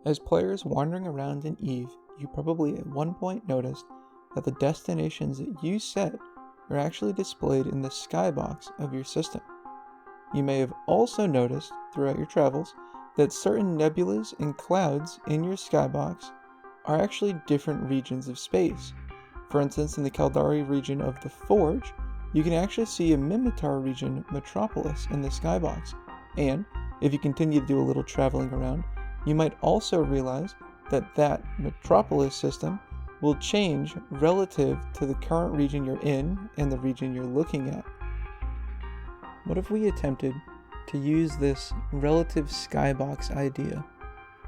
As players wandering around in EVE, you probably at one point noticed that the destinations that you set are actually displayed in the skybox of your system. You may have also noticed throughout your travels that certain nebulas and clouds in your skybox are actually different regions of space. For instance, in the Caldari region of the Forge, you can actually see a Mimitar region metropolis in the skybox. And if you continue to do a little traveling around, you might also realize that that metropolis system will change relative to the current region you're in and the region you're looking at. What if we attempted to use this relative skybox idea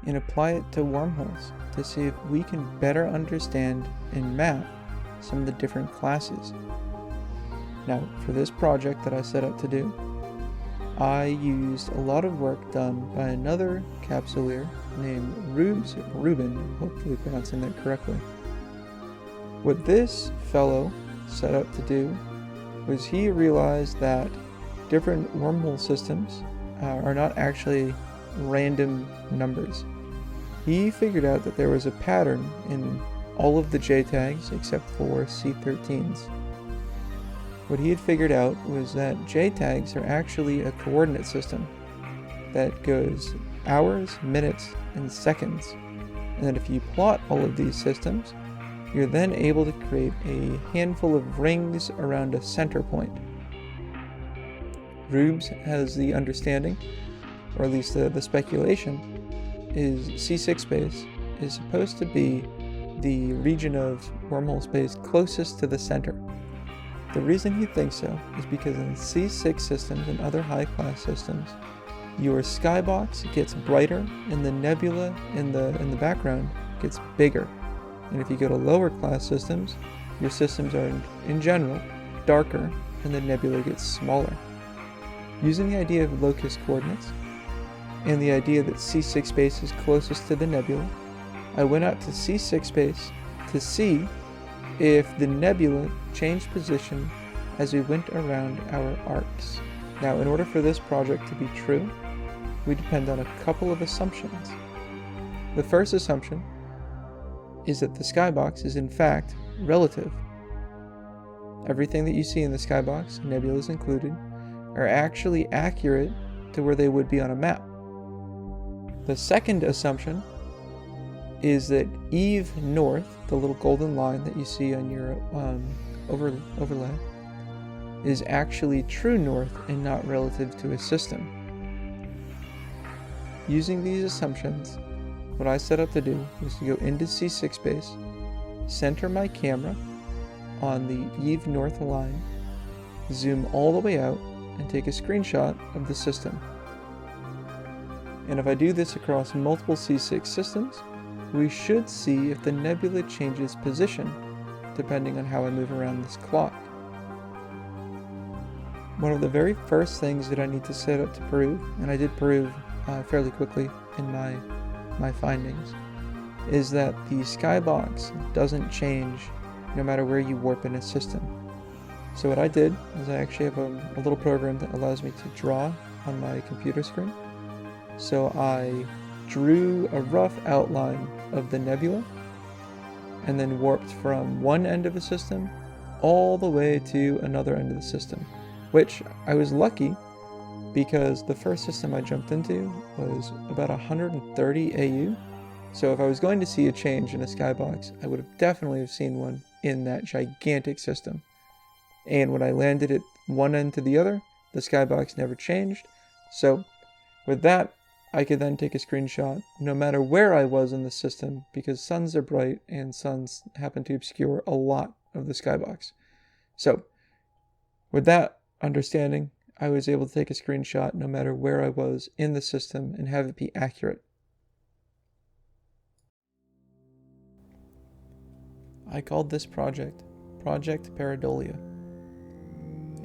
and apply it to wormholes to see if we can better understand and map some of the different classes? Now, for this project that I set out to do, I used a lot of work done by another capsuleer named Ruben, hopefully pronouncing that correctly. What this fellow set out to do was he realized that different wormhole systems are not actually random numbers. He figured out that there was a pattern in all of the JTAGs except for C13s. What he had figured out was that JTAGs are actually a coordinate system that goes hours, minutes, and seconds. And that if you plot all of these systems, you're then able to create a handful of rings around a center point. Rubes has the understanding, or at least the speculation, is C6 space is supposed to be the region of wormhole space closest to the center. The reason he thinks so is because in C6 systems and other high-class systems, your skybox gets brighter and the nebula in the background gets bigger. And if you go to lower class systems, your systems are in general darker and the nebula gets smaller. Using the idea of locus coordinates and the idea that C6 space is closest to the nebula, I went out to C6 space to see if the nebula changed position as we went around our arcs. Now, in order for this project to be true, we depend on a couple of assumptions. The first assumption is that the skybox is in fact relative. Everything that you see in the skybox, nebulas included, are actually accurate to where they would be on a map. The second assumption is that Eve North, the little golden line that you see on your overlay, is actually true north and not relative to a system. Using these assumptions, what I set out to do was to go into C6 space, center my camera on the Eve North line, zoom all the way out, and take a screenshot of the system. And if I do this across multiple C6 systems, we should see if the nebula changes position depending on how I move around this clock. One of the very first things that I need to set up to prove, and I did prove fairly quickly in my findings, is that the skybox doesn't change no matter where you warp in a system. So what I did is I actually have a little program that allows me to draw on my computer screen. So I drew a rough outline of the nebula and then warped from one end of the system all the way to another end of the system, which I was lucky because the first system I jumped into was about 130 AU. So if I was going to see a change in a skybox, I would have definitely seen one in that gigantic system. And when I landed at one end to the other, the skybox never changed. So with that, I could then take a screenshot no matter where I was in the system, because suns are bright and suns happen to obscure a lot of the skybox. So with that understanding, I was able to take a screenshot no matter where I was in the system and have it be accurate. I called this project Project Pareidolia.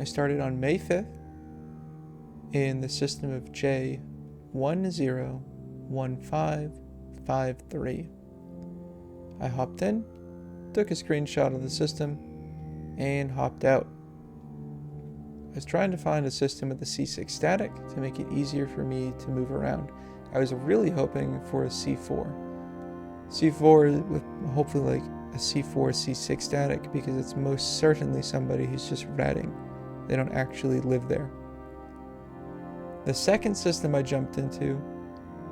I started on May 5th in the system of J101553. I hopped in, took a screenshot of the system, and hopped out. I was trying to find a system with a C6 static to make it easier for me to move around. I was really hoping for a C4, C4 with hopefully like a C4, C6 static, because it's most certainly somebody who's just ratting. They don't actually live there. The second system I jumped into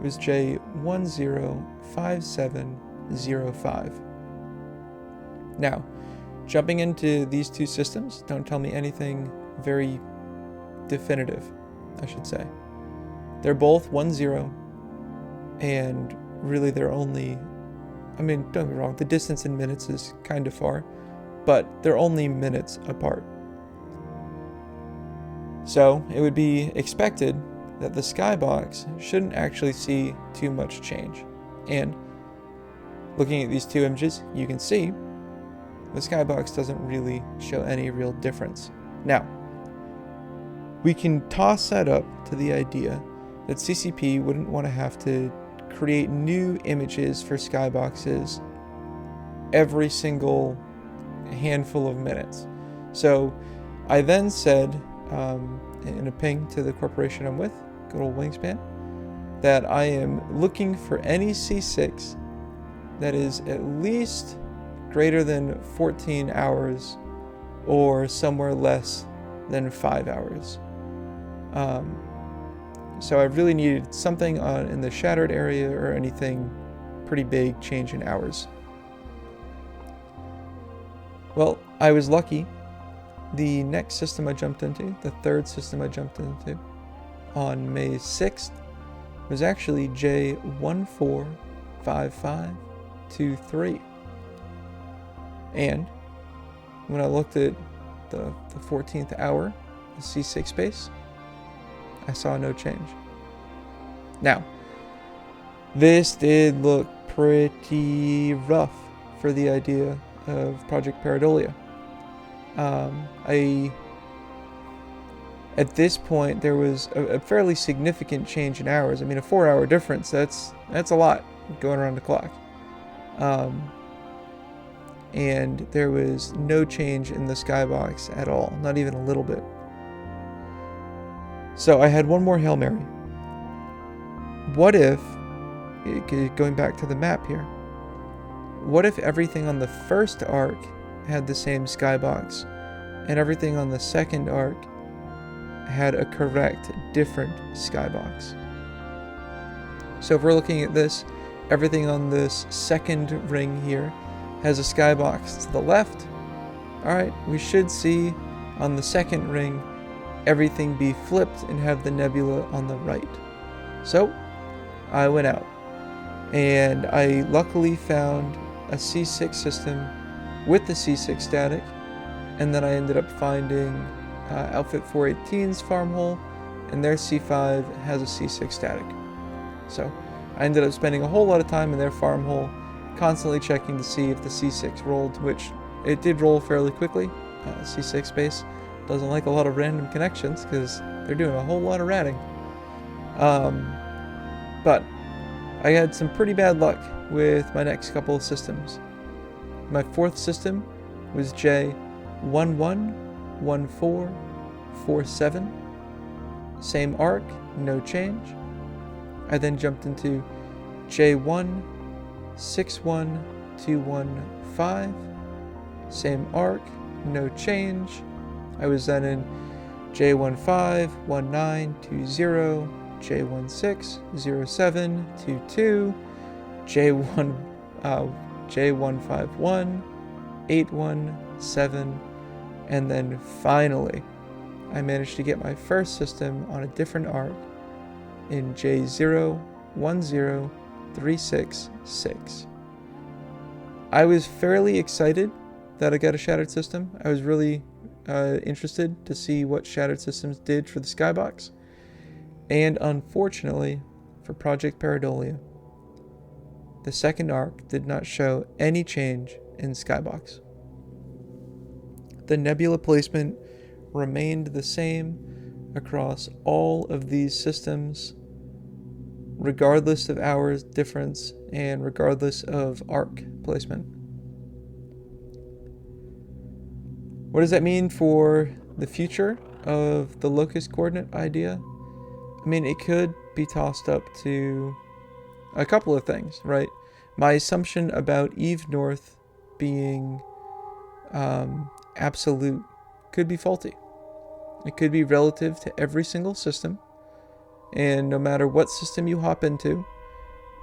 was J105705. Now, jumping into these two systems, don't tell me anything very definitive, I should say. They're both 1-0, and really they're only, I mean, don't get me wrong, the distance in minutes is kind of far, but they're only minutes apart. So it would be expected that the skybox shouldn't actually see too much change. And looking at these two images, you can see the skybox doesn't really show any real difference. Now, we can toss that up to the idea that CCP wouldn't want to have to create new images for skyboxes every single handful of minutes. So I then said, in a ping to the corporation I'm with, good old Wingspan, that I am looking for any C6 that is at least greater than 14 hours or somewhere less than 5 hours. So I really needed something in the shattered area or anything pretty big change in hours. Well, I was lucky. The next system I jumped into, the third system I jumped into, on May 6th, was actually J145523. And when I looked at the 14th hour, the C6 space, I saw no change. Now, this did look pretty rough for the idea of Project Pareidolia. At this point, there was a fairly significant change in hours. I mean, a 4-hour difference, that's a lot going around the clock. And there was no change in the skybox at all, not even a little bit. So I had one more Hail Mary. What if, going back to the map here, what if everything on the first arc had the same skybox, and everything on the second arc had a correct, different skybox? So if we're looking at this, everything on this second ring here has a skybox to the left. Alright, we should see on the second ring everything be flipped and have the nebula on the right. So I went out, and I luckily found a C6 system with the C6 static, and then I ended up finding Outfit 418's farm hole, and their C5 has a C6 static. So I ended up spending a whole lot of time in their farm hole, constantly checking to see if the C6 rolled, which it did roll fairly quickly. C6 space doesn't like a lot of random connections because they're doing a whole lot of ratting. But I had some pretty bad luck with my next couple of systems. My fourth system was J111447. Same arc, no change. I then jumped into J161215. Same arc, no change. I was then in J151920, J160722, J151-817, and then finally I managed to get my first system on a different arc in J010366. I was fairly excited that I got a shattered system. I was really interested to see what shattered systems did for the skybox. And unfortunately for Project Pareidolia, the second arc did not show any change in skybox. The nebula placement remained the same across all of these systems, regardless of hours difference and regardless of arc placement. What does that mean for the future of the locus coordinate idea? I mean, it could be tossed up to a couple of things, right? my assumption about Eve North being absolute could be faulty. It could be relative to every single system, and no matter what system you hop into,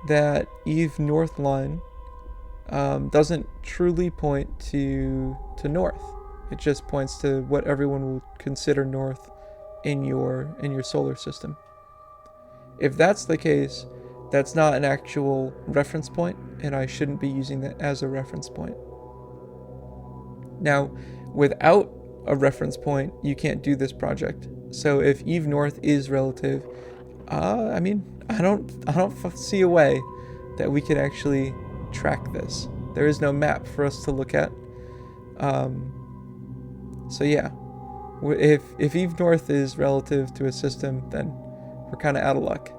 that Eve North line doesn't truly point to north. It just points to what everyone will consider north in your solar system. If that's the case, that's not an actual reference point, and I shouldn't be using that as a reference point. Now, without a reference point, you can't do this project. So if Eve North is relative, I don't see a way that we could actually track this. There is no map for us to look at. So yeah, if Eve North is relative to a system, then we're kind of out of luck.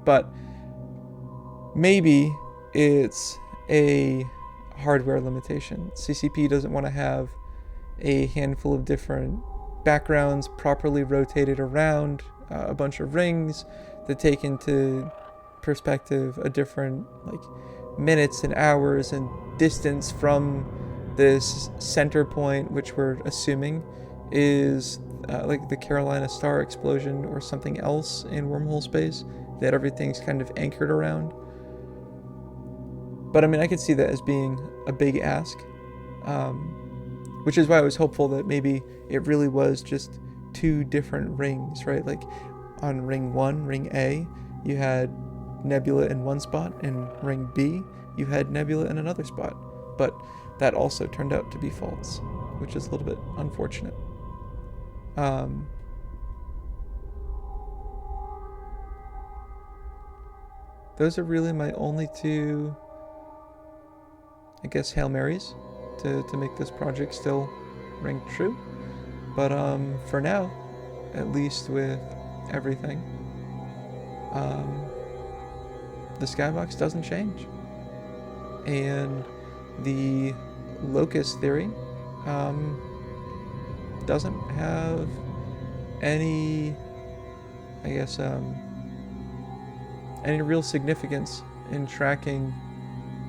But maybe it's a hardware limitation. CCP doesn't want to have a handful of different backgrounds properly rotated around a bunch of rings that take into perspective a different minutes and hours and distance from this center point, which we're assuming is the Carolina Star explosion or something else in wormhole space that everything's kind of anchored around. But I could see that as being a big ask, which is why I was hopeful that maybe it really was just two different rings, right? Like on ring 1, ring A, you had nebula in one spot, and ring B, you had nebula in another spot. But that also turned out to be false, which is a little bit unfortunate. Those are really my only two, I guess, Hail Marys to make this project still ring true. But for now, at least with everything, the skybox doesn't change. And the locust theory doesn't have any, any real significance in tracking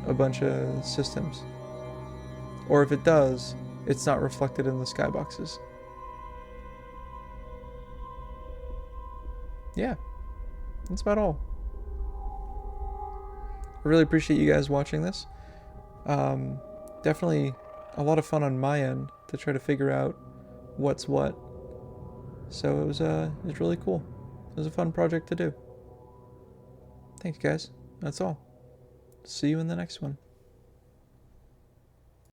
a bunch of systems. Or if it does, it's not reflected in the skyboxes. Yeah, that's about all. I really appreciate you guys watching this. Definitely a lot of fun on my end to try to figure out what's what. So it was really cool. It was a fun project to do. Thanks, guys. That's all. See you in the next one.